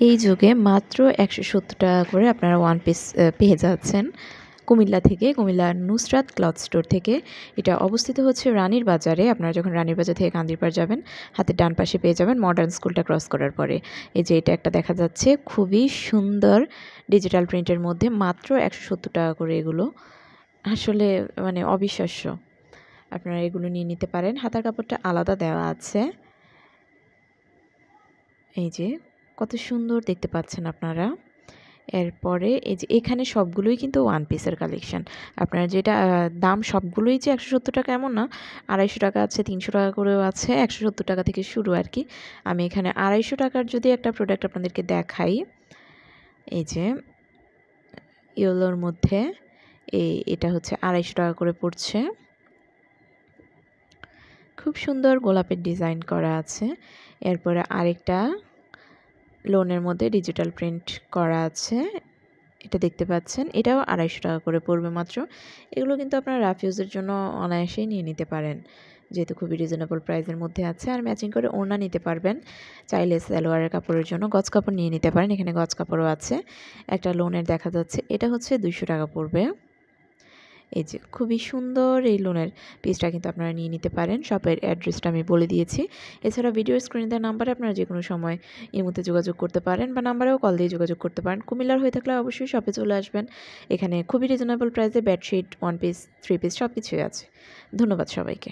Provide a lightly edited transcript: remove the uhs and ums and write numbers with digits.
এই যুগে মাত্র ১৭০ টাকা করে আপনারা ওয়ান পিস পেয়ে যাচ্ছেন কুমিল্লা থেকে, কুমিল্লার নুসরাত ক্লথ স্টোর থেকে। এটা অবস্থিত হচ্ছে রানীর বাজারে। আপনারা যখন রানীর বাজার থেকে কান্দিরপাড় যাবেন, হাতের ডান পাশে পেয়ে যাবেন মডার্ন স্কুলটা ক্রস করার পরে। এই যে এটা একটা দেখা যাচ্ছে, খুবই সুন্দর ডিজিটাল প্রিন্টের মধ্যে মাত্র ১৭০ টাকা করে। এগুলো আসলে মানে অবিশ্বাস্য। আপনারা এগুলো নিয়ে নিতে পারেন। হাতার কাপড়টা আলাদা দেওয়া আছে। এই যে কত সুন্দর দেখতে পাচ্ছেন আপনারা। এরপরে এই যে এখানে সবগুলোই কিন্তু ওয়ান পিসের কালেকশন। আপনারা যেটা দাম সবগুলোই যে ১৭০ টাকা এমন না, ২৫০ টাকা আছে, ৩০০ টাকা করেও আছে, ১৭০ টাকা থেকে শুরু আর কি। আমি এখানে ২৫০ টাকার যদি একটা প্রোডাক্ট আপনাদেরকে দেখাই, এই যে ইয়েলোর মধ্যে এটা হচ্ছে ২৫০ টাকা করে পড়ছে। খুব সুন্দর গোলাপের ডিজাইন করা আছে। এরপরে আরেকটা লোনের মধ্যে ডিজিটাল প্রিন্ট করা আছে, এটা দেখতে পাচ্ছেন। এটাও ২৫০ টাকা করে পড়বে মাত্র। এগুলো কিন্তু আপনারা রাফ ইউজের জন্য অনায়াসেই নিয়ে নিতে পারেন, যেহেতু খুবই রিজনেবল প্রাইসের মধ্যে আছে। আর ম্যাচিং করে ওড়না নিতে পারবেন। চাইলে সালোয়ারের কাপড়ের জন্য গজ কাপড় নিয়ে নিতে পারেন। এখানে গজ কাপড়ও আছে। একটা লোনের দেখা যাচ্ছে, এটা হচ্ছে ২০০ টাকা পড়বে। এই যে খুবই সুন্দর এই লোনের পিসটা কিন্তু আপনারা নিয়ে নিতে পারেন। শপের অ্যাড্রেসটা আমি বলে দিয়েছি। এছাড়া ভিডিও স্ক্রিনে দেওয়া নাম্বারে আপনারা যে কোনো সময় ইমোতে যোগাযোগ করতে পারেন, বা নাম্বারেও কল দিয়ে যোগাযোগ করতে পারেন। কুমিল্লার হয়ে থাকলে অবশ্যই শপে চলে আসবেন। এখানে খুবই রিজনেবল প্রাইসে bedsheet, one piece, three piece সব কিছুই আছে। ধন্যবাদ সবাইকে।